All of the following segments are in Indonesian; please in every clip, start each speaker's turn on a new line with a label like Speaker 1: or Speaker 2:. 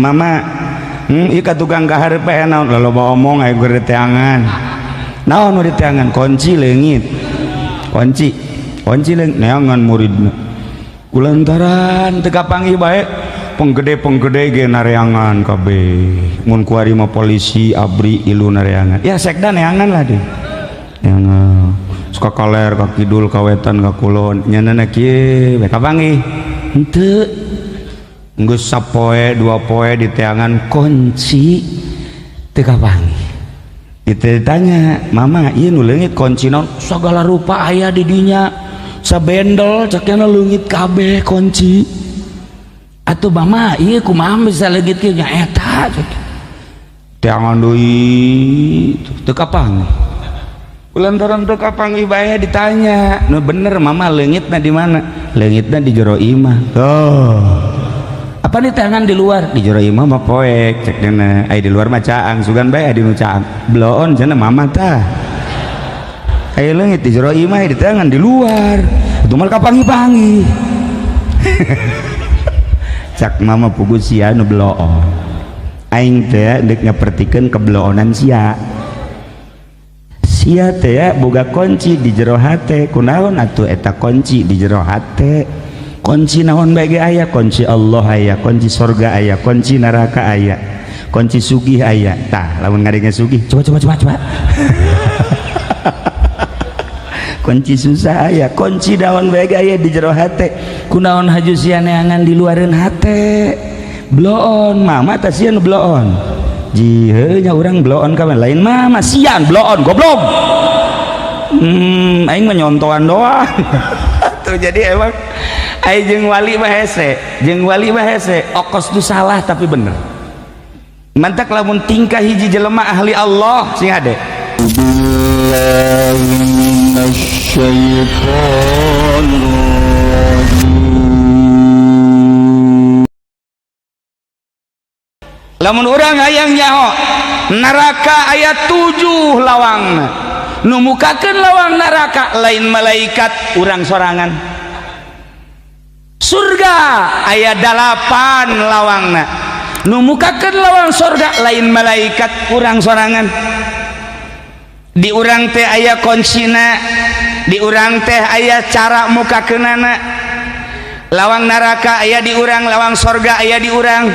Speaker 1: mama ika tukang kaharep naon loba omong aya geur teangan naon nu diteangan kunci leungit kunci leungit neangan muridna kulantaran teu kapanggih bae penggede ge nareangan kabeh mun kuari mah polisi abri ilu nareangan ya sekda neangan lah deh neangan suka kaler ka kidul ka wetan ka kulon nyanana kieu bae kapanggih henteu geus sapoe dua poe diteangan kunci teu kapanggih ditanya mama ieu nu leungit kunci naon sagala rupa aya di dinya sabendel cakna leungit kabeh kunci atuh mama ieu kumaha bisa leungit kieu nya eta teangan deui teu kapanggih kulantaran teu kapanggih bae ditanya nu bener mama leungitna di mana leungitna di jero imah apa nih tangan di luar di jero imah mah poek cek dana ai di luar mah caang sugan bae adi nu caang bloon cenah mama tah aya leungit di jero imah di tangan di luar itu mah kapanggih-panggih cak mama pugu sia nu bloon aing teh deuk ngapertikeun kebloonan sia teh boga kunci di jero hate kunaon atuh eta kunci di jero hate kunci naon bae ge aya kunci Allah aya kunci surga aya kunci neraka aya kunci sugih aya tah lamun ngadenga sugih coba kunci susah aya kunci naon bae ge aya di jero hate kunaon haju sia neangan di luareun hate bloon mama tah sia nu bloon jiheu nya urang bloon ka lain mama sian bloon goblok aing mah nyontoan doang tuh jadi emang ai jeung wali mah hese okos tu salah tapi bener mantak lamun tingkah hiji jelema ahli Allah sing hade lamun urang hayang nyaho neraka aya 7 lawangna nu mukakeun lawang neraka lain malaikat urang sorangan surga aya 8 lawangna nu mukakeun lawang surga lain malaikat urang sorangan di urang teh aya kuncina di urang teh aya cara mukakeunana lawang neraka aya di urang lawang surga aya di urang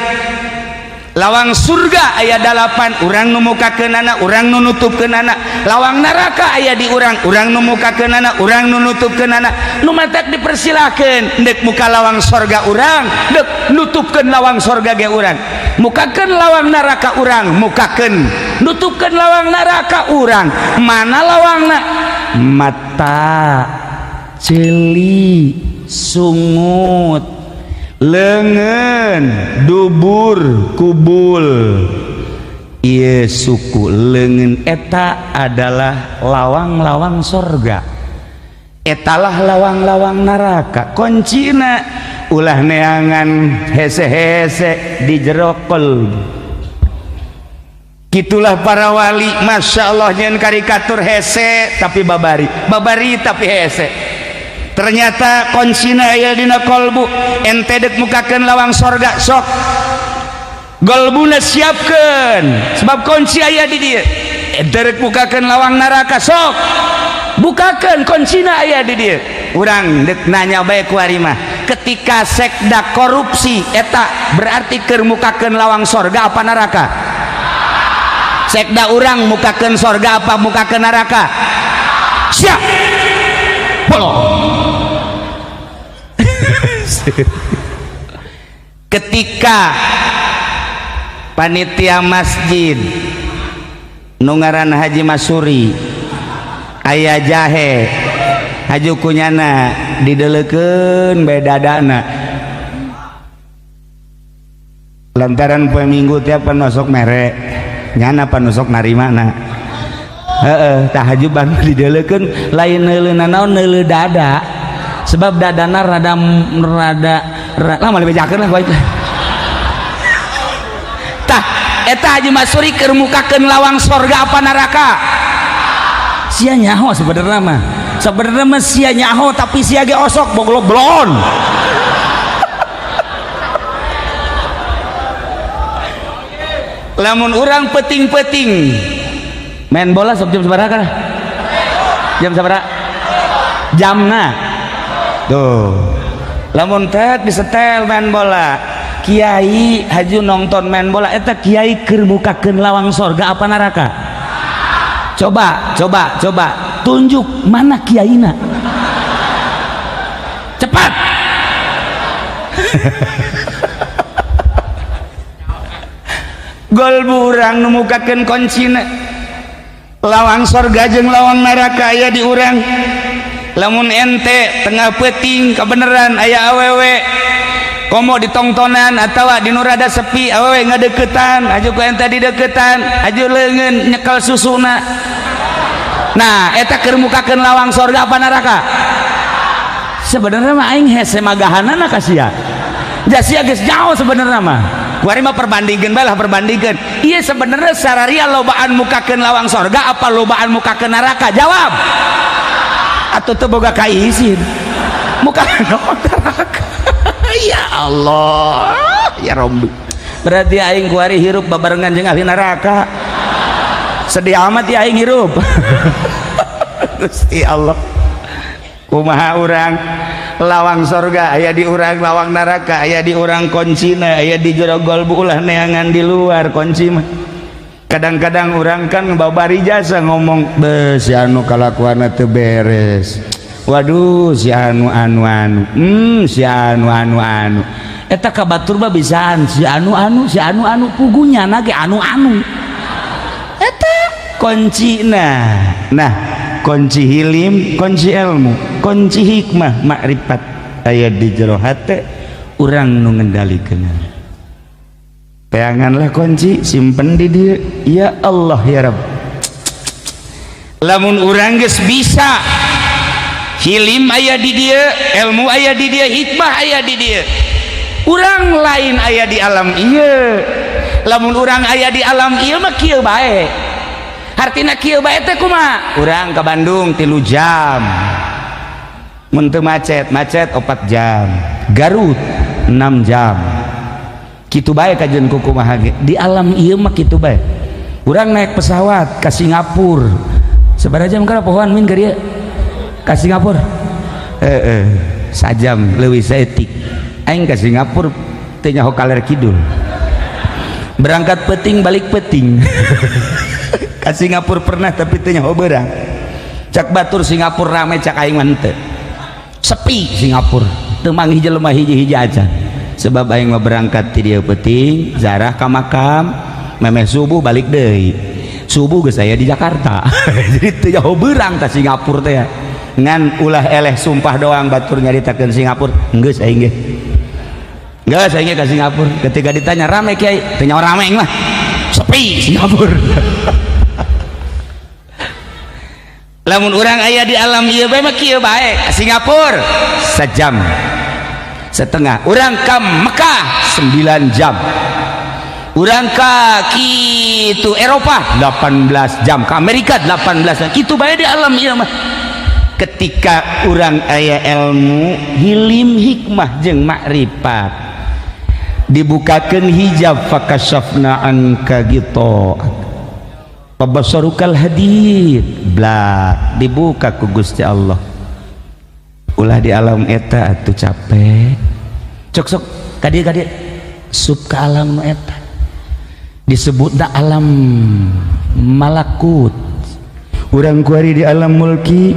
Speaker 1: lawang surga aya 8 urang nu mukakeunana urang nu nutupkeunana lawang neraka aya di urang nu mukakeunana urang nu nutupkeunana nu matak dipersilakeun deuk muka lawang surga urang deuk nutupkeun lawang surga ge urang mukakeun lawang neraka urang mukakeun nutupkeun lawang neraka urang mana lawangna mata celi sungut leungeun dubur kubul ieu suku leungeun eta adalah lawang-lawang surga etalah lawang-lawang neraka kuncina ulah neangan hese-hese di jero qalb gitulah para wali masyaallah nyeun karikatur hese tapi babari tapi hese ternyata kuncina aya dina qalbu ente deuk mukakeun lawang surga sok qalbuna siapkeun sebab kunci aya di dieu ente deuk mukakeun lawang neraka sok bukakeun kuncina aya di dieu urang deuk nanya bae ku ari mah ketika sekda korupsi eta berarti keur mukakeun lawang surga apa neraka sekda urang mukakeun surga apa mukakeun neraka siap polo ketika panitia masjid nu ngaranna Haji Masuri aya jahe haju kunyana dideleukeun bae dadana lantaran poe minggu tiap panosok mere nyana panosok narimana heeh tah haju bang dideleukeun lain neuleuna naon neuleu dada sebab dadana rada lama dibejakeun lah baik tah eta Haji Masuri keur mukakeun lawang surga apa neraka sia nyaho sebenarnya mah sia nyaho tapi sia ge osok boglok blon lamun urang peting-peting main bola sok jam sabaraha kah? Jam sabaraha? Jamna tuh lamun teh disetel main bola kiai haju nonton main bola eta kiai keur mukakeun lawang sorga apa neraka? Coba tunjuk mana kiaina cepat. Gol urang nu mukakeun kuncina lawang sorga jeung lawang neraka aya di urang. Lamun ente tengah peuting kebeneran aya awewe komo ditongtonan atawa di nu rada sepi awewe ngadeukeutan aju ku ente dideukeutan aju leungeun nyekel susuna. Nah eta keur mukakeun lawang sorga apa neraka? Sebenarnya mah aing hese magahanana ka sia. Ja sia geus jauh sebenarnya mah. Kuari mah perbandingkeun bae lah perbandingkeun. Ieu sebenarnya sararia lobaan mukakeun lawang sorga apa lobaan mukakeun neraka? Jawab. Atau teu boga kaisin. Mukakeun lawang neraka. Ya Allah. Ya Rabbi. Berarti aing kuari hirup babarengan jeung ahli neraka. Sedih amat ya aing hirup. Gusti Allah. Kumaha urang lawang sorga aya di urang lawang neraka aya di urang kuncina aya di jero golbu ulah neangan di luar kunci mah. Kadang-kadang urang kan babari jasa ngomong be si anu kalakuanna teu beres. Waduh si anu si anu eta kabatur mah bisaan si anu pugunya nage anu eta kuncina. Nah kunci hilim, kunci ilmu, kunci hikmah, makrifat aya di jero hate urang nu ngendalikeun. Peanganlah kunci simpen di dieu. Ya Allah ya Rabb. Lamun urang geus bisa hilim aya di dieu, ilmu aya di dieu, hikmah aya di dieu. Urang lain aya di alam ieu. Lamun urang aya di alam ieu mah kieu bae. Artina kieu bae teh kumaha? Urang ka Bandung 3 jam. Mun teu macet 4 jam. Garut 6 jam. Kitu bae kajeun kumaha ge. Di alam ieu mah kitu bae. Urang naik pesawat ka Singapura. Sabaraha jam kana pohoan min ka dieu? Ka Singapura? Sajam leuwih saeutik. Aing ka Singapura teu nyaho kaler kidul. Berangkat peuting balik peuting. Ka Singapura pernah tapi teu nyaho beurang. Cak batur Singapura rame cak aing mah teu. Sepi Singapura. Teu manggih jelema hiji-hiji aja. Sebab aing mah berangkat ti dieu peuting, zarah ka makam, memeh subuh balik deui. Subuh geus aya di Jakarta. Jadi teu nyaho beurang ka Singapura teh ya. Ngan ulah eleh sumpah doang batur nyaritakeun Singapura. Geus aing ge. Geus aing ge ka Singapura. Ketika ditanya rame kiai, teu nyaho rame mah. Sepi Singapura. Lamun urang aya di alam ieu bae mah kieu bae. Singapura 1 jam setengah. Urang ka Mekah 9 jam. Urang ka kitu Eropa 18 jam. Ka Amerika 18 jam. Kitu bae di alam ieu mah. Ketika urang aya ilmu, hilim, hikmah jeung makrifat, dibukakeun hijab fakashafna anka ghita'ak. Pabasarukal hadid blak dibuka ku Gusti Allah. Ulah di alam eta atuh capek. Sok kadieu sub ka alam nu eta. Disebutna alam malakut. Urang kuari di alam mulki.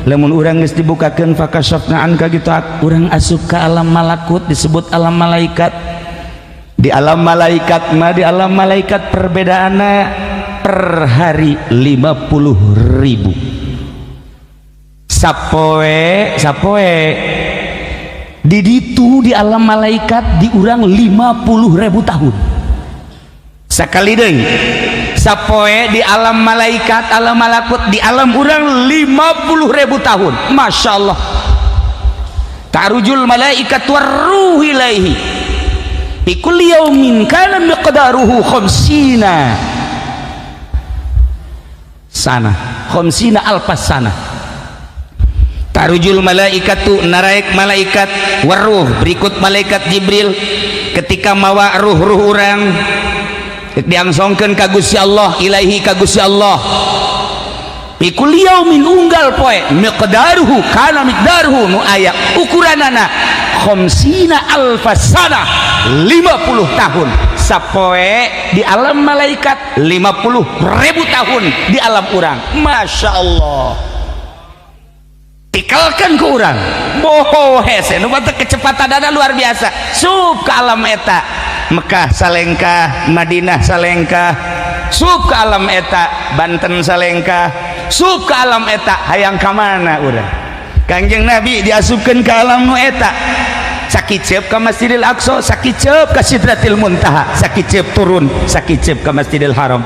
Speaker 1: Lamun urang geus dibukakeun fakashafna anka ghita'ak, urang asup ka alam malakut disebut alam malaikat. Di alam malaikat mah di alam malaikat perbedaanna per hari 50.000 sapoe di ditu di alam malaikat di urang 50.000 tahun sakali deui sapoe di alam malaikat alam malakut di alam urang 50.000 tahun. Masya Allah. Ta'rujul malaikat warruh ilaihi fi kulli yaumin kana miqdaruhu 50 sana khamsina alfas sana. Tarujul malaikatu naraik malaikat waruh berikut malaikat Jibril ketika mawa ruh-ruh orang diangsongkeun ka Gusti Allah ilaihi ka Gusti Allah pikul yaumin unggal poe miqdaruhu kana miqdaruhu nu aya ukuranana khamsina alfasana 50 tahun sapoe di alam malaikat 50.000 tahun di alam urang. Masya Allah tikalkan ke urang boho hese nu bata kecepatan dana luar biasa sub ke alam eta Mekah salengkah Madinah salengkah sub ke alam eta Banten salengkah sub ke alam eta hayang kamana urang Kangjeng Nabi diasupkeun ke alam nu eta sakicep ke Masjidil Aqsa sakicep ke Sidratil Muntaha sakicep turun sakicep ke Masjidil Haram.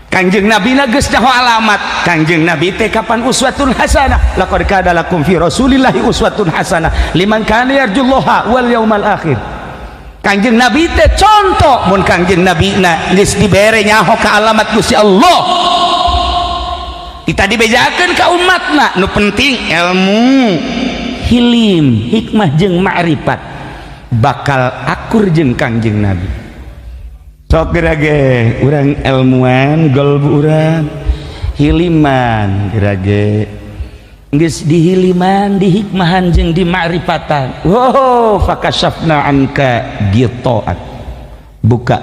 Speaker 1: Kangjeng Nabi na geus nyaho alamat. Kangjeng Nabi teh kapan uswatun hasanah laqad kana lakum fi rasulillahi uswatun hasanah liman kana yarjullaha wal yaumal akhir. Kangjeng Nabi teh contoh mun Kangjeng Nabi na geus dibere nyaho ka alamat Gusti Allah kita dibejakeun ka umatna nu penting ilmu hilim hikmah jeung ma'rifat bakal akur jeung Kangjeng Nabi. Sok gerage urang ilmuwan golbu urang hiliman gerage geus dihiliman dihikmahan jeung di ma'rifatan wow fakashafna anka ghitaat buka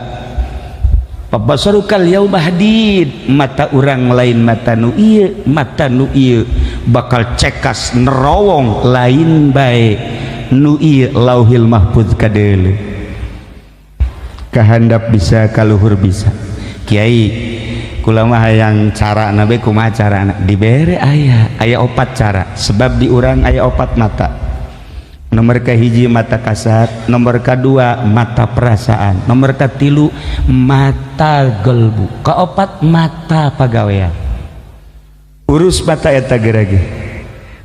Speaker 1: pabasarukal yauma hadid mata urang lain mata nu ieu bakal cekas nerowong lain bae nu ieu lauhil mahfuz kadeuleu kahandap bisa kaluhur bisa kiai kula mah hayang carana be kumaha carana dibere aya 4 cara sebab di urang aya 4 mata. Nomor kahiji mata kasat, nomor kedua mata perasaan, nomor katilu mata gelbu, kaopat mata pagawean. Urus mata eta gerage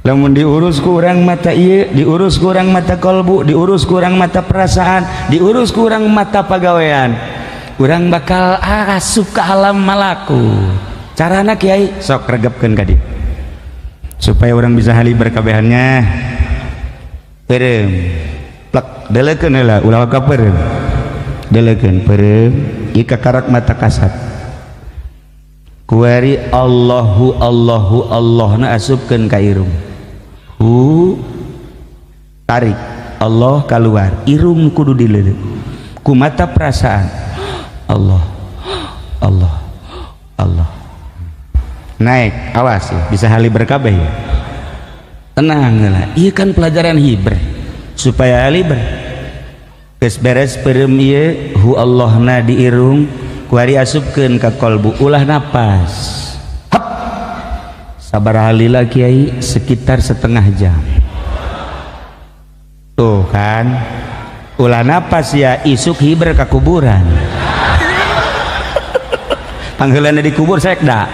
Speaker 1: lamun diurus ku urang mata ieu diurus ku urang mata kolbu diurus ku urang mata perasaan diurus ku urang mata pagawean urang bakal asup ka alam malaku. Carana kiai sok regepkeun ka dieu supaya urang bisa hali berkabehannya perem plak delekeun heula ulah ka perem delekeun perem ieu karak mata kasat kuari Allahu Allahu Allahna asupkeun ka irung tarik Allah keluar irung kudu dileuleuh ku mata perasaan Allah Allah Allah naik awas ya bisa hali berkabeh ya tenang lah iya kan pelajaran hiber supaya hali geus beres perem ieu hu Allahna di irung kuari asupkeun ka kolbu ulah napas hap sabar halila kiai sekitar setengah jam tuh kan ulah napas ya isuk hiber ka kuburan pangheulana di kubur sekda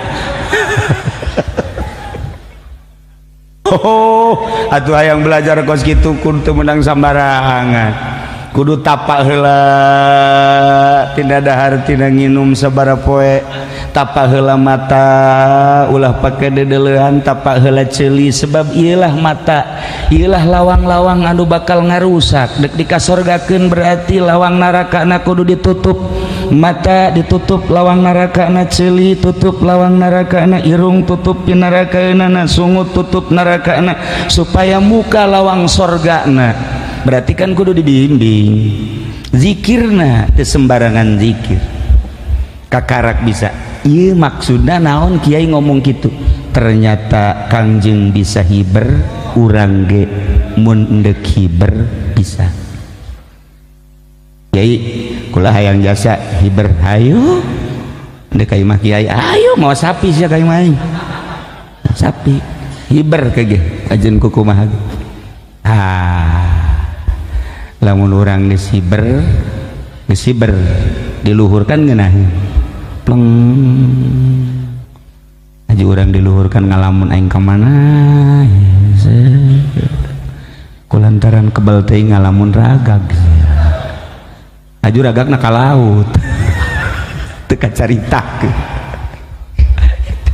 Speaker 1: oh atuh hayang belajar kos kitu kudu menang sambarangan kudu tapak heula tina dahar tina nginum sabara poe tapak heula mata ulah pake dedeleuhan tapak heula ceuli sebab ieulah mata ieulah lawang-lawang anu bakal ngarusak dek dikasorgakeun berarti lawang narakana kudu ditutup mata ditutup lawang narakana ceuli tutup lawang narakana irung tutup pinarakaeunana sungut tutup narakana supaya muka lawang sorgana berarti kan kudu dibimbing zikirna teu sembarangan zikir kakarak bisa ieu maksudna naon kiai ngomong kitu ternyata Kangjeng bisa hiber urang ge mun endek hiber bisa kiai kula hayang jasa hiber hayu endek ka imah kiai ayo mau sapi sia ka imah sapi hiber kege ajeun ku kumaha lamun urang geus hiber diluhurkan ngeunaheun pleng aja urang diluhurkan ngalamun aing ka mana kulantaran kebal teuing ngalamun ragag aju ragagna ka laut teu kacaritakeun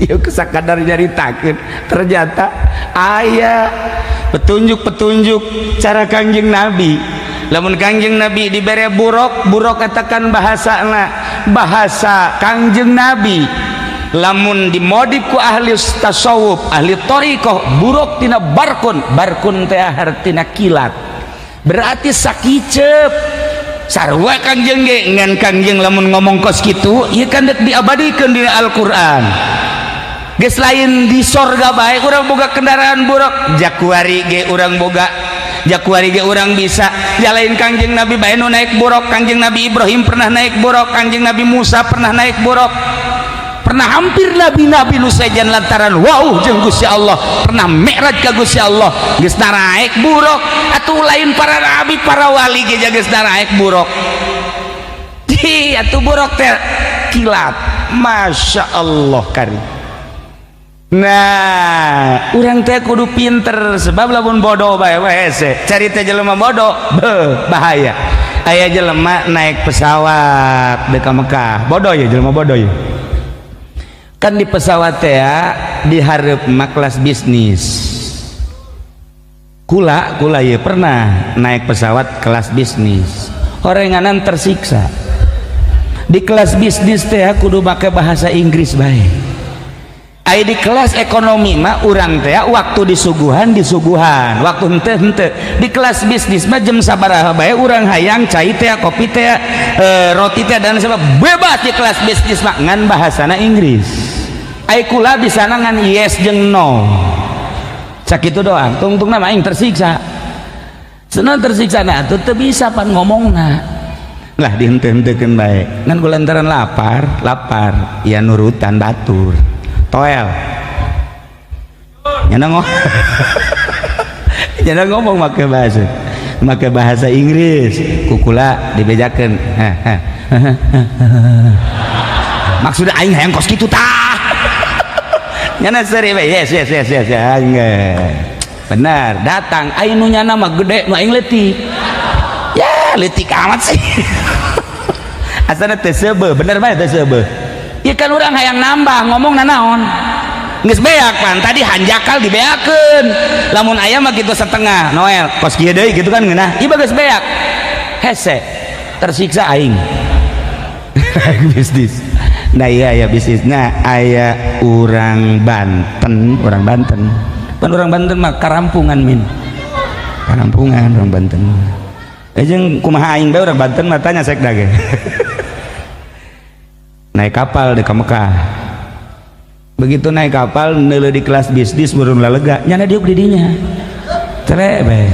Speaker 1: ieu sakadar nyaritakeun ternyata aya petunjuk-petunjuk cara Kangjeng Nabi lamun Kangjeng Nabi dibere buruk katakan bahasa Kangjeng Nabi. Lamun dimodif ku ahli tasawuf, ahli thariqah, buruk tina barkun teh hartina kilat, berarti sakicep sarua Kangjeng ge ngan Kangjeng lamun ngomong kos kitu ieu kan diabadikeun di Al-Qur'an. Geus lain di sorga bae urang boga kendaraan buruk, jakuari ge urang boga, jakuari ge urang bisa jalain Kangjeng Nabi bae nu naik buruk. Kangjeng Nabi Ibrahim pernah naik buruk, Kangjeng Nabi Musa pernah naik buruk, pernah hampir nabi-nabi nu sejan lantaran wow jeung Gusti Allah pernah mi'raj ka Gusti Allah geus naik buruk. Atuh lain para nabi para wali ge geus naik buruk, atuh buruk teh kilat. Masya Allah karim. Nah, urang teh kudu pinter sebab lamun bodoh bae hese carita jelema bodoh bahaya. Aya jelema naik pesawat ka Mekah, bodoh ya jelema bodoh ya. Kan di pesawat teh di hareup mah kelas bisnis. Kula ya pernah naik pesawat kelas bisnis. Horenganan tersiksa. Di kelas bisnis teh kudu make bahasa Inggris bae. Ai di kelas ekonomi mah urang teh waktu disuguhan waktu henteu di kelas bisnis mah jam sabaraha bae urang hayang cai teh kopi teh roti teh dan sebab bebas di kelas bisnis mah ngan bahasana Inggris. Ai kula bisa ngan yes jeung no sakitu doang tungtungna mah aing tersiksa cenah tersiksa na teu bisa pan ngomongna lah dihenteu-henteukeun bae ngan kulantaran lapar ya nurutan batur toel nyana ngomong make bahasa Inggris kukula dibejakeun maksudnya aing hayang kos kitu tah nyana seri yes benar datang aing nu nyana mah gede nu aing leutik ya leutik amat sih asana teu seubeuh bener bae teu seubeuh. Ieu kan urang hayang nambah ngomong naon geus beak pan tadi hanjakal dibeakeun lamun aya mah kitu setengah Noel kos kieu deui kitu kan ngeunah ieu geus beak hese tersiksa aing bisnis. Nah iya ya bisnisna aya urang Banten pan urang Banten mah karampungan min karampungan urang Banten jeung kumaha aing bae urang Banten mah tanya sekda ge naik kapal di Mekah. Begitu naik kapal neuleuh di kelas bisnis murun lalega nyana diuk di dinya terebe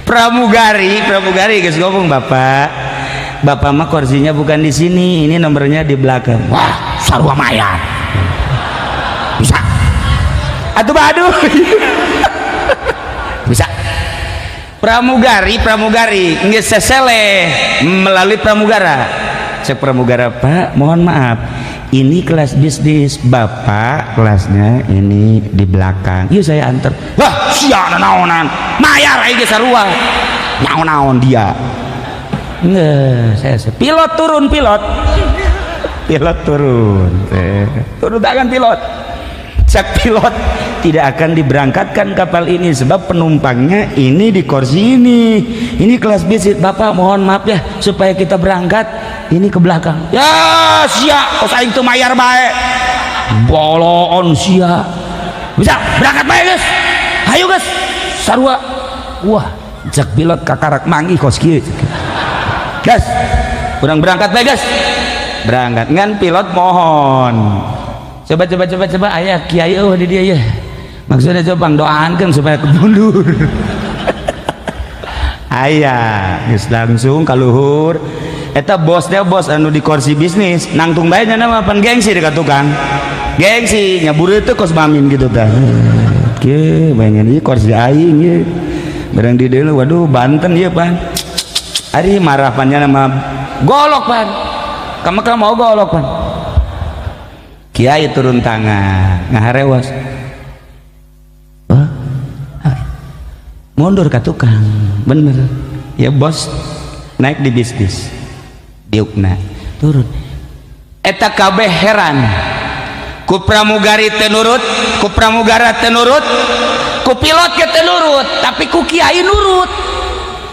Speaker 1: pramugari geus ngomong bapak mah kursinya bukan di sini, ini nomornya di belakang. Wah sarua mayat bisa atuh aduh bisa pramugari geus sesele melalui pramugara. Cek pramugara, Pak mohon maaf ini kelas bisnis bapak kelasnya ini di belakang iya saya antar. Wah siana naonan mayar aja sarua naon dia nggak saya pilot turun tangan pilot cek pilot tidak akan diberangkatkan kapal ini sebab penumpangnya ini di kursi ini kelas bisnis bapak mohon maaf ya supaya kita berangkat ini ke belakang ya sia kos aing teu mayar bae boloon sia bisa berangkat bae geus hayu geus sarua wah cek pilot kakarak manggih kos kieu gas urang berangkat bae geus berangkat ngan pilot mohon coba aya kiai di dia ya maksudnya coba doakan supaya kemundur aya geus langsung ka luhur eta bos anu di kursi bisnis nangtung bae nya mah pan gengsi dekat tukang gengsi nyabur teh kos mamin gitu tah ke bayangan ieu kursi aing ieu barang di dieu waduh Banten ieu pan ari marah pan nya mah golok pan ka mau golok pan kiai turun tangan ngaharewas mundur ka tukang bener ya bos naik di bisnis diukna turun eta kabeh heran ku pramugari teu nurut ku pramugara teu nurut ku pilot ke teu nurut tapi ku kiai nurut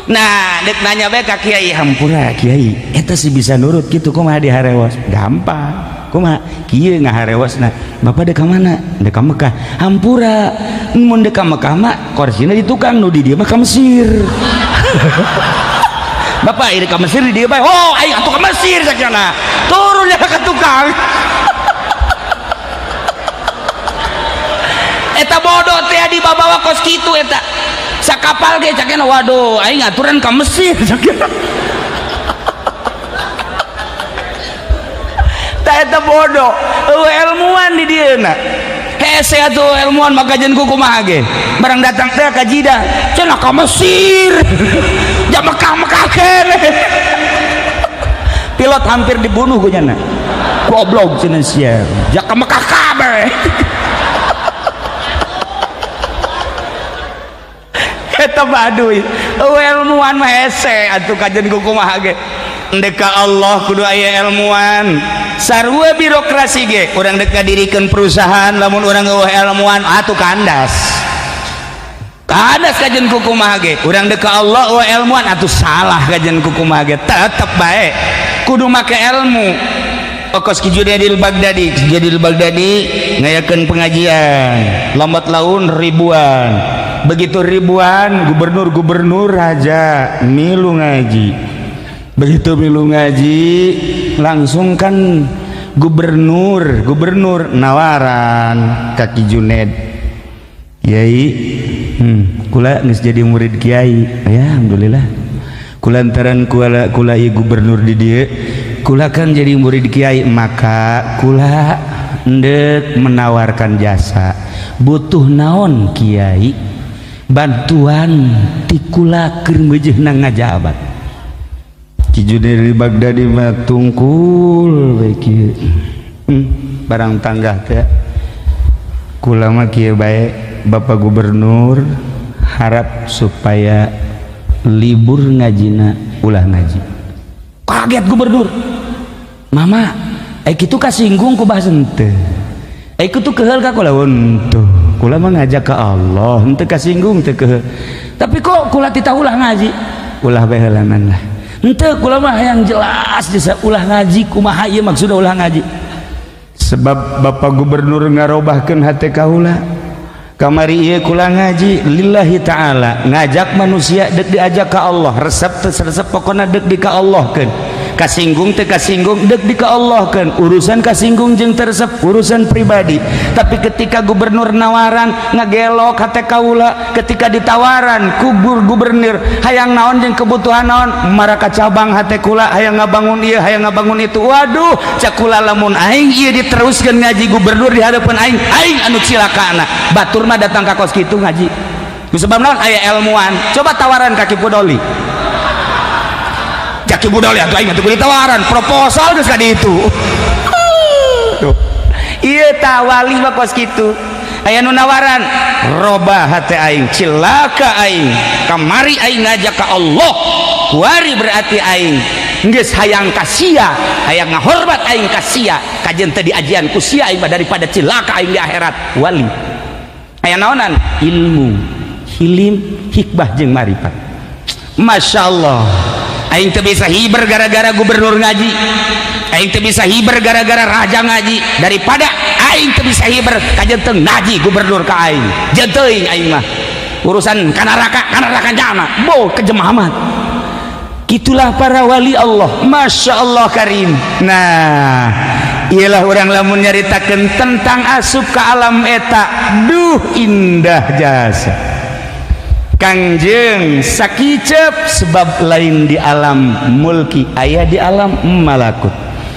Speaker 1: Nah dek nanya bae ka kiai, hampura kiai eta sih bisa nurut gitu kumaha diharewas. Gampang kumaha kieu ngaharewasna bapak dek ka mana, dek ka Mekah. Hampura mun dek ka Mekah mah korsina di tukang, nu di dieu mah ka Mesir. Bapak ini ke Mesir di dieu bae. Oh aing atuh ka Mesir sakjana turun ya ka tukang. Eta bodoh teh dibawa kos kitu eta sakapal ge cakena. Waduh aing aturan ka Mesir cakena. Tah eta bodoh ilmuwan di dieu na hese atuh ilmuwan maka jeung kumaha ge barang datang teh ka Jidah cenah ka Mesir. Ja Mekah keneh. Pilot hampir dibunuh ku nya goblok cenah sia ja ka Mekah kabeh. Eta baduy ilmuwan mah hese atuh kajen kumaha ge endek ka Allah kudu aya ilmuwan. Sarua birokrasi ge urang dek ngadirikeun perusahaan lamun urang eueuh ilmuwan atuh kandas kajen kumaha ge urang dek ka Allah eueuh ilmuwan atuh salah kajen kumaha ge tetep bae kudu make ilmu. Okos Ki Junaidil Baghdadi ngayakeun pengajian lambat laun ribuan. Begitu ribuan gubernur raja milu ngaji. Begitu milu ngaji langsung kan gubernur nawaran ka Ki Junaid, Kiai kula geus jadi murid Kiai. Ya alhamdulillah kulantaran kula ieu gubernur di dieu kula kan jadi murid Kiai, maka kula endek menawarkan jasa. Butuh naon Kiai? Bantuan ti kula keur meujeuhna ngajabat. Ki Junaidil Baghdadi mah tungkul bae kieu. Barang tangga teh kula mah kieu bae Bapak Gubernur harap supaya libur ngajina ulah ngaji. Kaget gubernur. Mama, ai kitu kasinggung ku bahas henteu. Ai kitu keheul ka kula henteu. Kula mah ngajak ka Allah, henteu kasinggung teu keheul. Tapi kok kula titah ulah ngaji? Ulah bae heulanan lah. Henteu kula mah yang jelas bisa ulah ngaji kumaha ieu maksudna ulah ngaji. Sebab Bapak Gubernur ngarobahkeun hate kaula. Kamari ieu kula ngaji lillahi taala, ngajak manusia dek diajak ka Allah, resep teu resep pokona dek di ka Allahkeun. Kasinggung teu kasinggung dek di ka Allahkeun. Urusan kasinggung jeung teu resep urusan pribadi. Tapi ketika gubernur nawaran ngagelok hate kaula, ketika ditawaran ku gubernur hayang naon jeung kebutuhan naon, maraka cabang hate kula hayang ngabangun ieu hayang ngabangun itu. Waduh cak kula lamun aing ieu diteruskeun ngaji gubernur di hadapan aing anu cilakana. Batur mah datang ka kos kitu ngaji. Ku sebab naon aya ilmuwan. Coba tawaran kaki Pudoli. Jaki Budoli atuh aing atuh ditawaran proposal geus ka ditu. Tuh. Ieu tah wali mah kos kitu. Aya nu nawaran robah hate aing, cilaka aing. Kamari aing ngajak ka Allah. Kuari berarti aing geus hayang ka sia, hayang ngahormat aing ka sia. Kajen teh diajian ku sia aing daripada cilaka aing di akhirat. Wali. Aya naonan? Ilmu, hilim, hikmah jeung marifat. Masyaallah. Aing teu bisa hiber gara-gara gubernur ngaji. Aing teu bisa hiber gara-gara raja ngaji. Daripada aing teu bisa hiber kajen teu ngaji gubernur ka aing. Jeung teuing aing mah urusan kanaraka jana bo kejemaah. Itulah para wali Allah. Masya Allah karim. Nah ialah orang lamun nyaritakeun tentang asup ke alam eta, duh indah jasa Kangjeng sakicep sebab lain di alam mulki aya di alam malakut.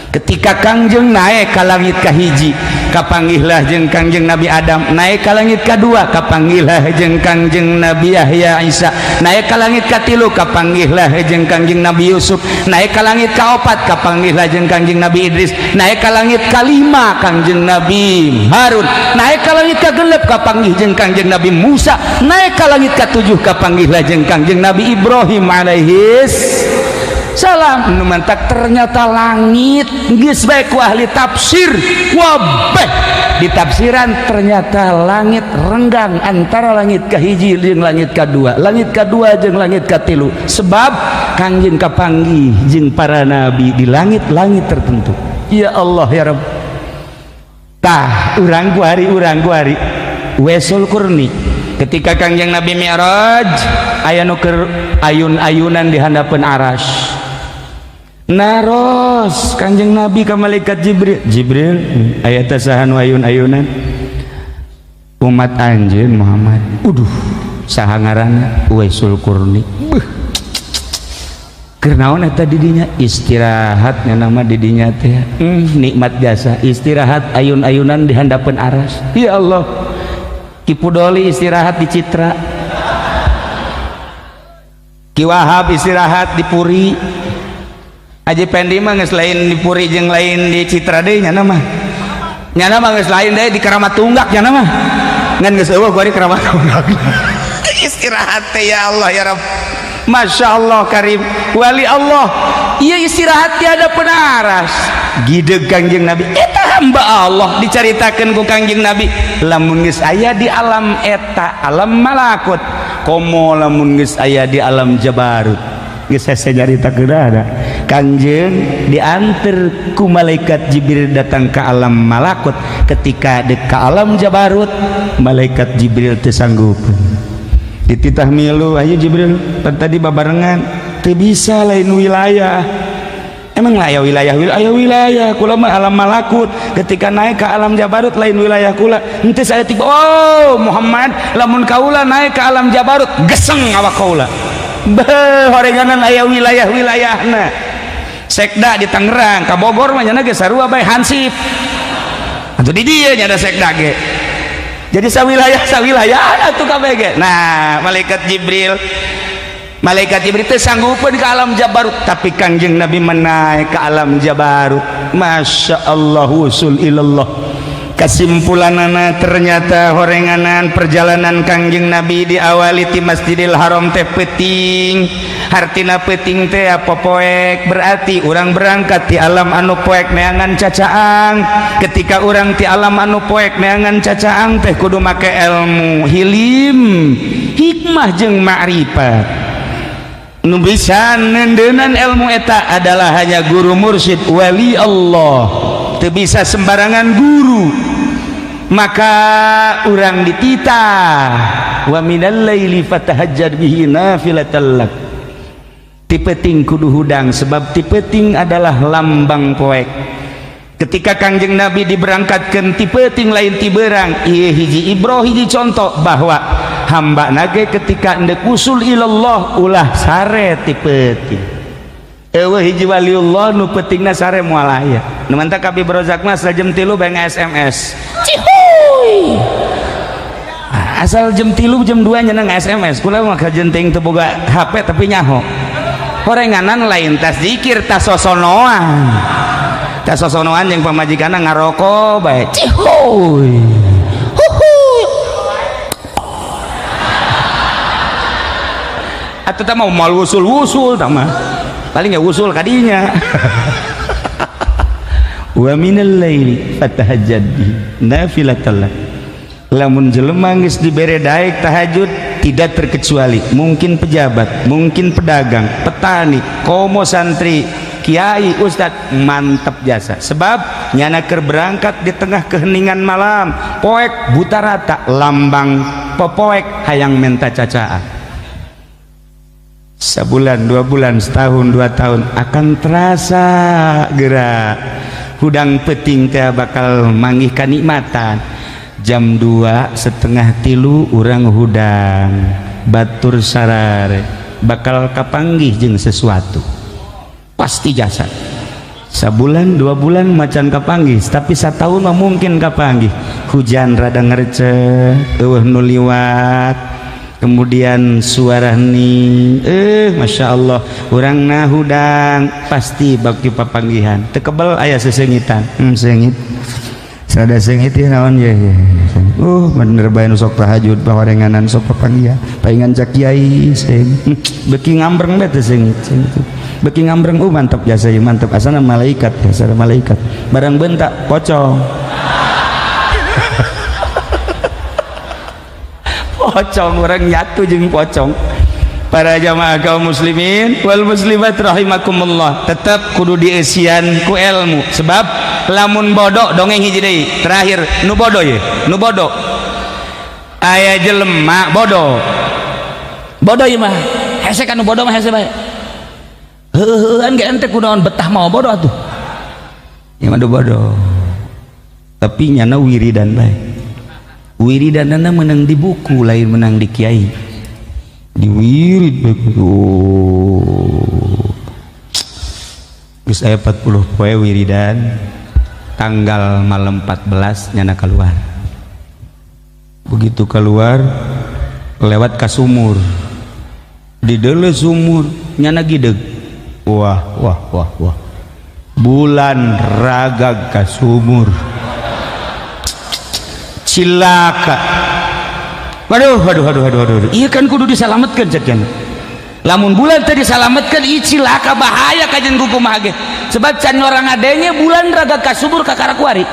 Speaker 1: Ketika Kangjeng naik ka langit kahiji kapanggihlah jeung Kangjeng Nabi Adam, naik ka langit kadua kapanggihlah jeung Kangjeng Nabi Yahya Isa, naik ka langit katilu kapanggihlah jeung Kangjeng Nabi Yusuf, naik ka langit kaopat kapanggihlah jeung Kangjeng Nabi Idris, naik ka langit kalima Kangjeng Nabi Harun, naik ka langit kagenep kapanggih jeung Kangjeng Nabi Musa, naik ka langit katujuh kapanggihlah jeung Kangjeng Nabi Ibrahim alaihis salam nu mantak ternyata langit geus bae ku ahli tafsir wabeh di tafsiran ternyata langit renggang antara langit kahiji jeung langit kadua jeung langit katilu sebab Kangjeng kapanggih jeung para nabi di langit-langit tertentu. Ya Allah ya Rabb. Tah urang kuari wesul kurni ketika Kangjeng Nabi Mi'raj aya nu keur ayun-ayunan di handapeun aras naros Kangjeng Nabi ka malaikat Jibril aya teh saha nu ayun-ayunan umat anjeun Muhammad saha ngaranna Wesul Kurni keur naon eta di dinya istirahat nama di dinya teh nikmat jasa istirahat ayun-ayunan di handapeun aras. Ya Allah Ki Pudoli istirahat di Citra, Ki Wahab istirahat di Puri, Haji Pendi mah geus lain di Puri jeung lain di Citra deui nya mah geus lain deui di Keramat Tunggak nya mah ngan geus eueuh gua di Keramat Tunggak istirahat teh. Ya Allah ya Rabb. Masya Allah karim wali Allah iya istirahat tiada penaras gideg Kangjeng Nabi eta hamba Allah dicaritakeun ku Kangjeng Nabi lamun geus aya di alam eta alam malakut komo lamun geus aya di alam jabarut geus hese nyaritakeun ada Kangjeng diantar ku malaikat Jibril datang ke alam malakut ketika dek ka alam jabarut malaikat Jibril teu sanggupeun dititah milu ayo Jibril tadi babarengan teu bisa lain wilayah emang aya wilayah kula mah alam malakut ketika naik ke alam jabarut lain wilayah kula henteu saya tiba oh Muhammad lamun kaula naik ke alam jabarut geseng awak kaula beuh horenganan aya wilayahna sekda di Tangerang ka Bogor mah nya geus sarua bae hansip atuh di dieu nya ada sekda ge jadi sawilayah atuh kabeh ge. Nah malaikat Jibril teh sanggupeun ke alam jabarut tapi Kangjeng Nabi menaik ke alam jabarut. Masya Allah usul ilallah. Kesimpulanana ternyata horenganan perjalanan Kangjeng Nabi diawali ti Masjidil Haram teh peuting. Hartina peuting teh apa poek berarti urang berangkat ti alam anu poek neangan cacaang. Ketika urang ti alam anu poek neangan cacaang teh kudu make ilmu hilim hikmah jeung ma'rifat. Nu bisa nendeunan ilmu eta adalah hanya guru mursyid wali Allah. Teu bisa sembarangan guru. Maka urang dititah wa minal laili fatahajjad bihi nafilatan lak. Ti peuting kudu hudang sebab ti peuting adalah lambang poek. Ketika Kangjeng Nabi diberangkatkeun ti peuting lain ti beurang ieu hiji ibrah hiji contoh bahwa hamba nage ketika endek usul ilallah ulah sare ti peuting. Eueuh hiji waliullah nu peutingna sare moal aya. Nu mantap Abi Brozak mah jam 3 bae nge-SMS. Cihuy. Asal jam 3 jam 2 nya nge-SMS. Kula mah kajenting teu boga HP tapi nyaho. Horenganan lain tas zikir tas sosonoan. Tas sosonoan jeung pamajikanna ngaroko bae. Cihuy. Huhuy. Atuh teh mau mal wusul-wusul tah mah. Paling ya usul kadinya. Wa minal laili fatahajjad nafilatan lak. Lamun jelema geus dibere daek tahajud tidak terkecuali mungkin pejabat, mungkin pedagang, petani, komo santri, kiai, ustad mantep jasa sebab nyana keur berangkat di tengah keheningan malam poek buta rata lambang popoek hayang menta cacaan. Sebulan, 2 bulan, setahun, 2 tahun akan terasa gerak hudang peuting teh bakal manggih kanikmatan. Jam 2:30 urang hudang batur sarare bakal kapanggih jeung sesuatu pasti jasa. Sabulan 2 bulan macan kapanggih tapi satahun mah mungkin kapanggih hujan rada ngereceh eueuh nu liwat kemudian suara hening Masya Allah urang na hudang pasti baki papanggihan teu kebal aya sesengitan sengit sada sengit ieu naon ya bener bae nu sok tahajud pawarenganan sok papanggihan paingan cak kiai seng beuki ngambreng bae teh sengit beki ngambreng mantap jasa ya mantap asana malaikat asana malaikat barang bentak pocong pocong orang nyatu jeung pocong. Para jamaah kaum muslimin wal muslimat rahimakumullah, tetap kudu dieusian ku ilmu sebab lamun bodoh dongeng hiji deui terakhir nu bodoh ye nu bodoh aya jelema bodoh ieu mah hese kan nu bodoh mah hese bae heuheuan ge ente kunaon betah mau bodoh atuh ieu mah bodoh tapi nyana wiridan bae wiridanana menang di buku lain menang di kiai diwirid geus aya 40 poe wiridan tanggal malam 14 nyana keluar begitu keluar lewat ka sumur di deuleu sumur nyana gideg wah bulan ragag ka sumur cilaka. Waduh, iya kan kudu disalametkeun cekeun. Lamun bulan teh disalametkeun ieu cilaka bahaya kajen kumaha ge. Sebab can orang adenya bulan raga ka subur ka karakuari.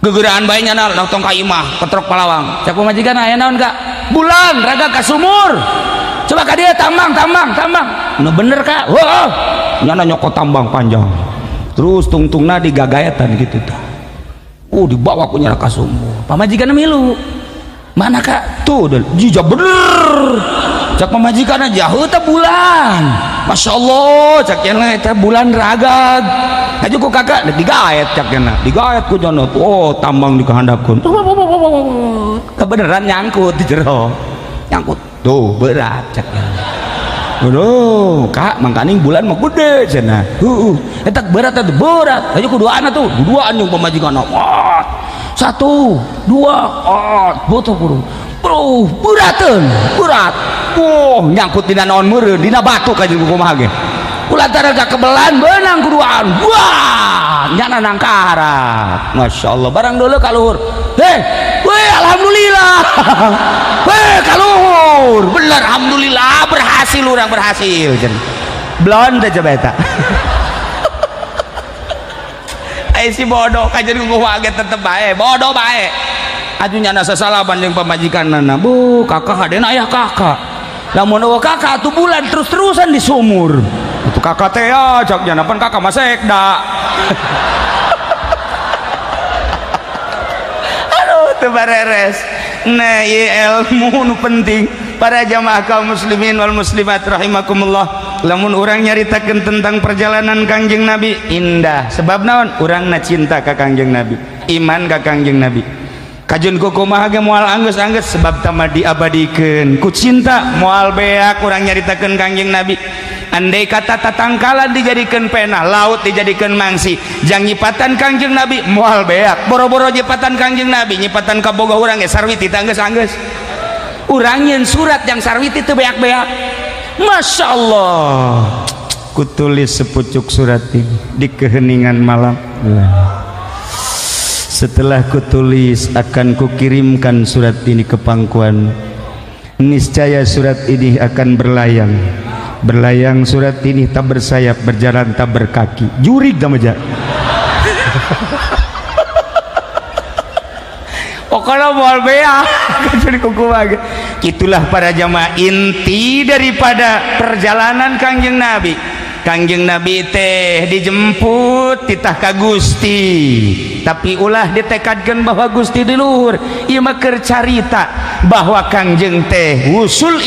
Speaker 1: Gegeuraan bae nyana tong ka imah ketrok palawang. Cak pamajikan aya naon ka? Bulan raga ka sumur. Coba ka dia tambang. Nu bener ka? Heuh. Nyana nyokot tambang panjang. Terus tungtungna digagaetan gitu tah. Dibawa ku nyana ka sumur. Pamajikan milu. Mana kak tuh jija bener cak pemajikan aja teh bulan masya Allah cak yana teh bulan ragag aja ku kakak digaet cak yana digaet ku jono tambang dikehandapkeun kebeneran nyangkut di jero nyangkut tuh berat cak yana aduh kak mangkaning bulan mah gede cenah eta berat aja ku duaan tuh duaan yang pemajikan 1 2 butuh bro berat nyangkut dina naon meureun dina batu kajeun kumaha ge kulantaran ka kebelan beunang kuduaan wah nyana nangkarat masyaallah barang deuleu ka luhur alhamdulillah ka luhur bener alhamdulillah berhasil urang berhasil cenah blon teh coba eta si bodoh kajen kumaha ge tetep bae bodoh bae atuh nyana sasalaban jeung pamajikanna bu kakak hadena aya kakak lamun eueuh kakak atuh bulan terus-terusan di sumur atuh kakak teh ya cak nyana pan kakak mah sekda aduh teu bareres nah ieu ilmu nu penting para jamaah kaum muslimin wal muslimat rahimakumullah. Lamun orang nyaritakeun tentang perjalanan Kangjeng Nabi indah sebab naon urangna cinta ka Kangjeng Nabi iman ka Kangjeng Nabi kajeun kumaha ge moal anggeus-anggeus sebab tama diabadikeun ku cinta moal beak urang nyaritakeun Kangjeng Nabi andai kata tatangkalan dijadikeun pena laut dijadikeun mangsi jang nyipatan Kangjeng Nabi moal beak boro-boro nyipatan Kangjeng Nabi nyipatan ka boga urang ge sarwiti teh anggeus-anggeus urang nyeun surat yang sarwiti teu beak-beak. Masya Allah kutulis sepucuk surat ini di keheningan malam setelah kutulis akan kukirimkan surat ini ke pangkuan niscaya surat ini akan berlayang surat ini tak bersayap berjalan tak berkaki jurig damaja pokoknya moal bea jadi kukumaha itulah para jamaah inti daripada perjalanan Kangjeng Nabi. Kangjeng Nabi teh dijemput titah ka Gusti tapi ulah ditekadkeun bahwa Gusti di luhur ieu mah keur carita bahwa Kangjeng teh wusul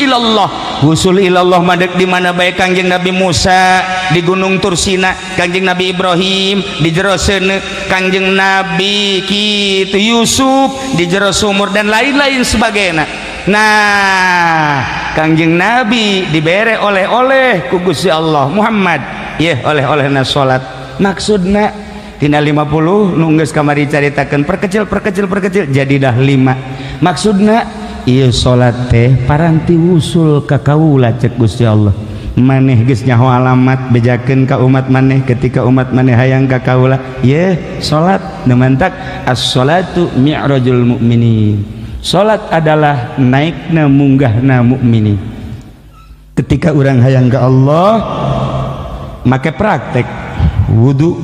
Speaker 1: ilallah madeg di mana bae Kangjeng Nabi Musa di Gunung Tursina Kangjeng Nabi Ibrahim di jero seuneu Kangjeng Nabi kitu Yusuf di jero sumur dan lain-lain sebagainya. Nah Kangjeng Nabi dibere oleh-oleh ku Gusti Allah Muhammad oleh-olehna salat maksudna tina 50 nu geus kamari caritakeun perkecil jadi dah 5 maksudna ieu salat teh paranti wusul ka kaula cek Gusti Allah maneh geus nyaho alamat bejakeun ka umat maneh ketika umat maneh hayang ka kaula salat nemantak as-salatu mi'rajul mu'minin. Salat adalah naikna munggahna mukminin. Ketika orang hayang ke Allah make praktek wudu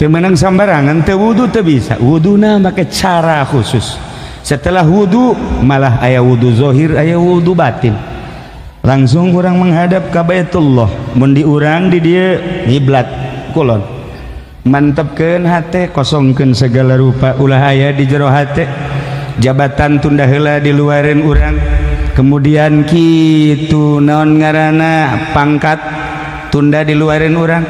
Speaker 1: teu meunang sambarangan, teu wudu teu bisa, wuduna make cara khusus. Setelah wudu malah aya wudu zohir, aya wudu batin. Langsung urang menghadap ka Baitullah, mun di urang di dieu ngiblat kulon, mantepkeun hate, kosongkeun segala rupa ulah aya di jero hate. Jabatan tunda heula di luareun urang, kemudian kitu naon ngaranna pangkat tunda di luareun urang,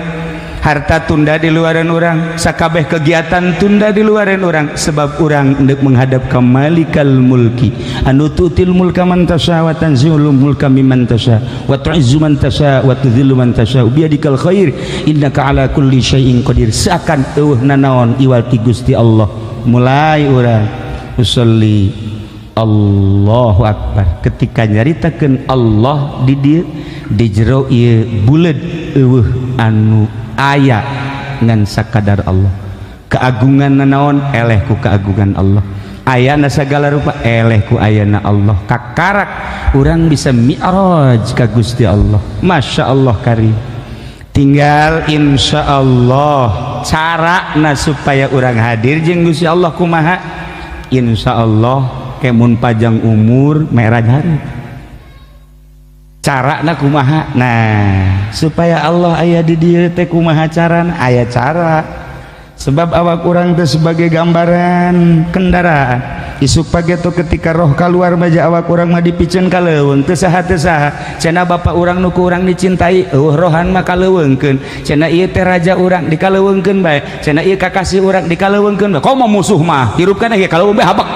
Speaker 1: harta tunda di luareun urang, sakabeh kegiatan tunda di luareun urang, sebab urang hendak menghadap ka Malikal Mulki anu tu'til mulka man tasya wa tanzi'ul mulka mimman tasya wa tu'izzu man tasya wa tudhillu man tasya biyadikal khair innaka ala kulli syai'in qadir. Seakan eueuh nanaon iwal ti Gusti Allah. Mulai urang usolli Allahu Akbar, ketika nyaritakeun Allah di dieu di jero ieu buleud eueuh anu aya ngan sakadar Allah. Keagungan naon eleh ku keagungan Allah, ayana segala rupa eleh ku ayana Allah. Kakarak urang bisa mi'raj ka Gusti Allah. Masya Allah karim. Tinggal insya Allah carana supaya urang hadir jeung Gusti Allah kumaha. Insya Allah kemun pajang umur merah hari cara na kumaha. Nah supaya Allah aya di dieu teh kumaha carana, aya cara. Sebab awak urang teh sebagai gambaran kendaraan, isuk pageto ketika roh keluar maja awak urang mah dipikeun ka leuweung teu saha cenah bapak urang nu ku urang dicintai rohan mah kaleuweungkeun, cenah ieu teh raja urang dikaleuweungkeun bae, cenah ieu kakasih urang dikaleuweungkeun bae. Komo musuh mah hirup kana ge kaleuweung bae habak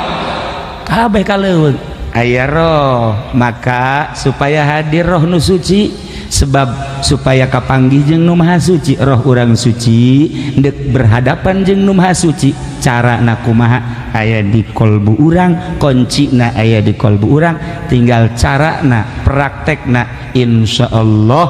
Speaker 1: kabeh kaleuweung. Aya roh, maka supaya hadir roh nu suci, sebab supaya kapanggih jeung nu maha suci, roh urang suci ndek berhadapan jeung nu maha suci. Cara na kumaha aya di kolbu urang, kuncina aya di kolbu urang, tinggal carana praktekna insyaallah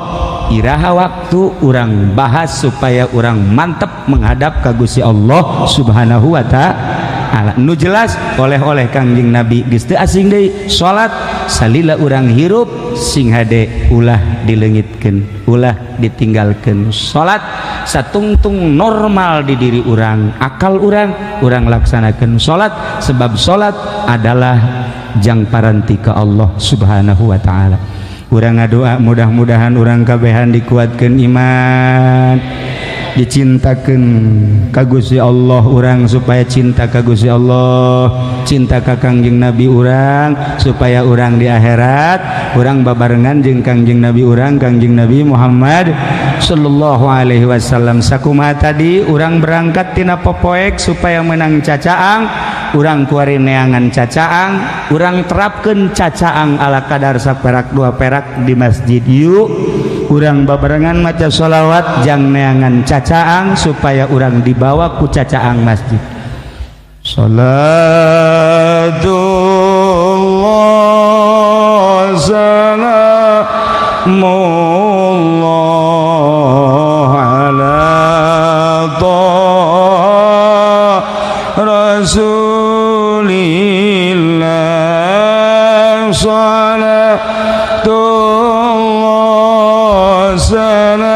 Speaker 1: iraha waktu urang bahas supaya urang mantep menghadap ka Gusti Allah Subhanahu wa ta'ala. Nu jelas oleh-oleh Kangjeng Nabi geus teu asing deui salat salila urang hirup sing hade ulah dileungitkeun, ulah ditinggalkeun. Salat satungtung normal di diri urang, akal urang laksanakeun salat, sebab salat adalah jang paranti ka Allah Subhanahu wa ta'ala. Urang ngadoa mudah-mudahan urang kabehan dikuatkeun iman, dicintakeun ka Gusti Allah urang supaya cinta ka Gusti Allah, cinta ka Kangjeng Nabi urang supaya urang di akhirat urang babarengan jeung Kangjeng Nabi urang Kangjeng Nabi Muhammad sallallahu alaihi wasallam. Sakumaha tadi urang berangkat tina popoek supaya menang cacaang, urang kuari neangan cacaang, urang terapkeun cacaang ala kadar saperak dua perak di masjid yuk. Urang babarengan maca sholawat jang neangan cacaang supaya urang dibawa ku cacaang masjid. Salatullah salamullah ala taha rasulillah salatullah salamullah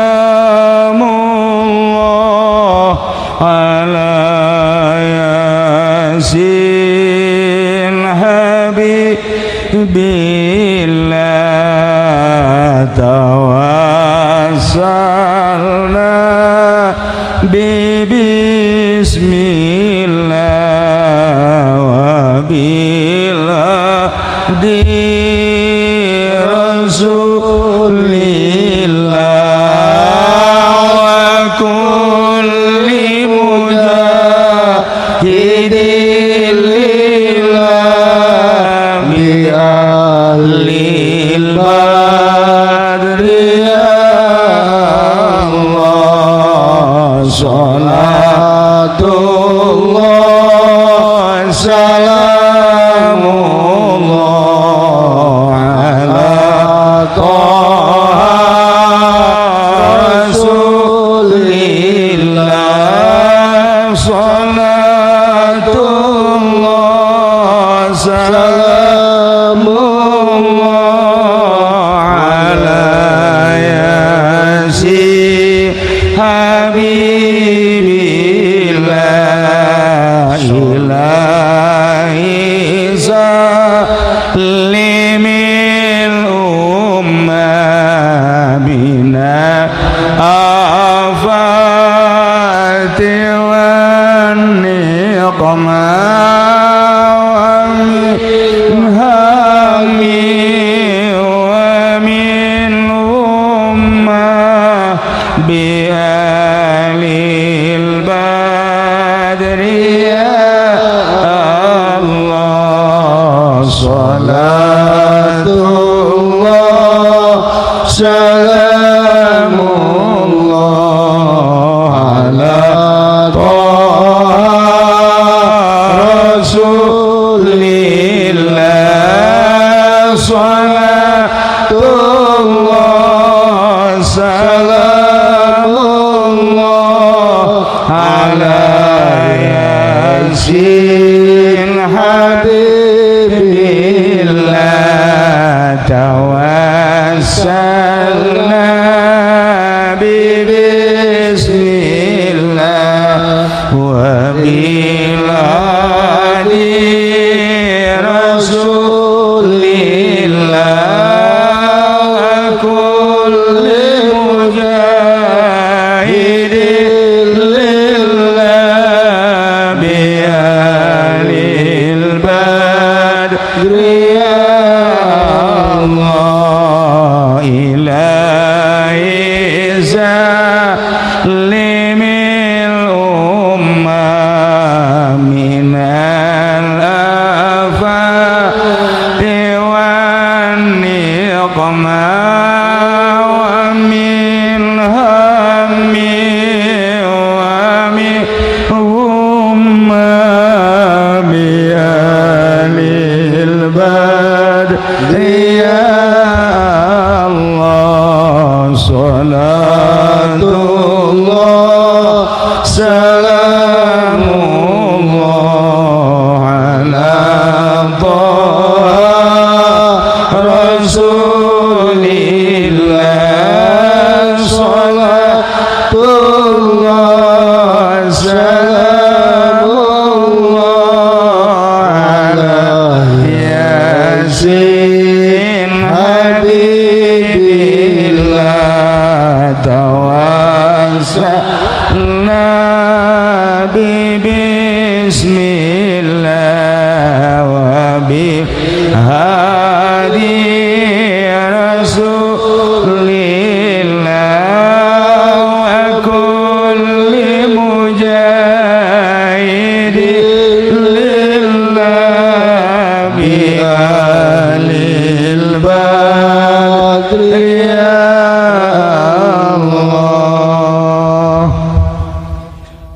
Speaker 1: ala yasin habibillah tawassalna bismillah wa billah di rasulillah wa kulli mujahidin lillah bi ahlil badri ya Allah. Salatullah salamullah ala taha rasulillah salatullah salamullah ala yasin billah ilahi salimil umma bina afati wan niqma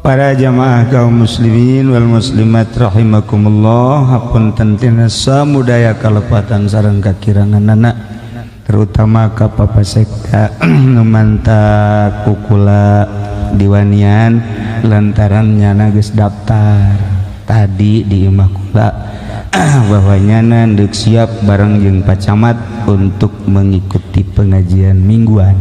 Speaker 2: Para jamaah kaum muslimin wal muslimat rahimakumullah, hapunten tina samudaya kalepatan sareng kakiranganana, terutama ka papasekta nu manta kukula diwanian lantaran nyana geus daftar tadi di imah kula bahwa nyana deuk siap bareng jeung pacamat untuk mengikuti pengajian mingguan.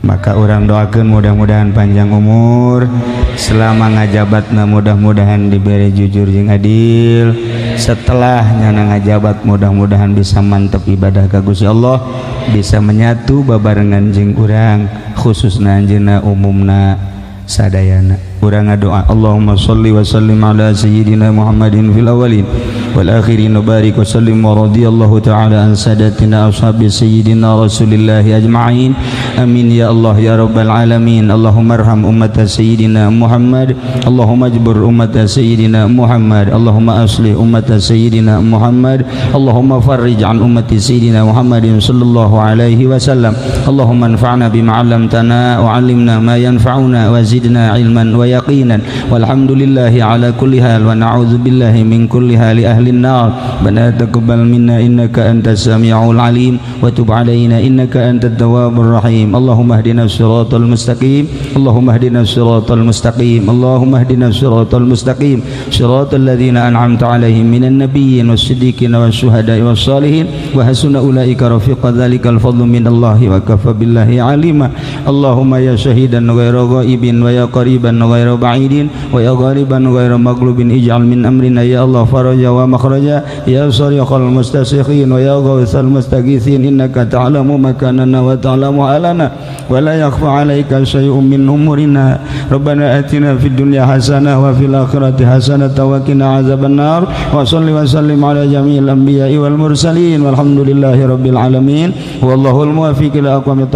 Speaker 2: Maka orang doakan mudah-mudahan panjang umur selama ngajabatna, mudah-mudahan diberi jujur jeung adil. Setelah nyana ngajabat mudah-mudahan bisa mantep ibadah ka Gusti Allah, bisa menyatu babarengan jeung urang, khususna anjeunna umumna sadayana. Urang ngadoa Allahumma sholli wa sallim ala sayyidina Muhammadin fil awwalin wal akhirin barik wa sallim wa radiyallahu ta'ala an sadatina ashabi sayyidina Rasulillah ajma'in. Amin ya Allah ya rabbal alamin. Allahumma arham ummata sayyidina Muhammad, Allahumma ajbur ummata sayyidina Muhammad, Allahumma aslih ummata sayyidina Muhammad, Allahumma farrij an ummati sayyidina Muhammadin sallallahu alaihi wasallam. Allahumma anfa'na bima 'allamtana wa 'allimna ma yanfa'una wa zidna ilman wa
Speaker 1: يقينا والحمد لله على كل حال ونعوذ بالله من كل حال أهل النار ربنا تقبل منا إنك أنت السميع العليم وتب علينا إنك أنت التواب الرحيم اللهم اهدنا الصراط المستقيم اللهم اهدنا الصراط المستقيم اللهم اهدنا الصراط المستقيم صراط الذين أنعمت عليهم من النبيين والصديقين والشهداء والصالحين وحسن أولئك رفيق ذلك الفضل من الله وكفى بالله عليما اللهم يا شهيدا غير غائب ويا قريبا غير بعيد ويا غالبا غير مغلوب اجعل من أمرنا يا الله فرجا ومخرجا يا صريخ المستصرخين ويا غوث المستغيثين إنك تعلم مكاننا وتعلم حالنا ولا يخفى عليك شيء من أمورنا ربنا آتنا في الدنيا حسنة وفي الآخرة حسنة وقنا عذاب النار وصل وسلم على جميع الأنبياء والمرسلين والحمد لله رب العالمين والله الموفق إلى أقوم الطريق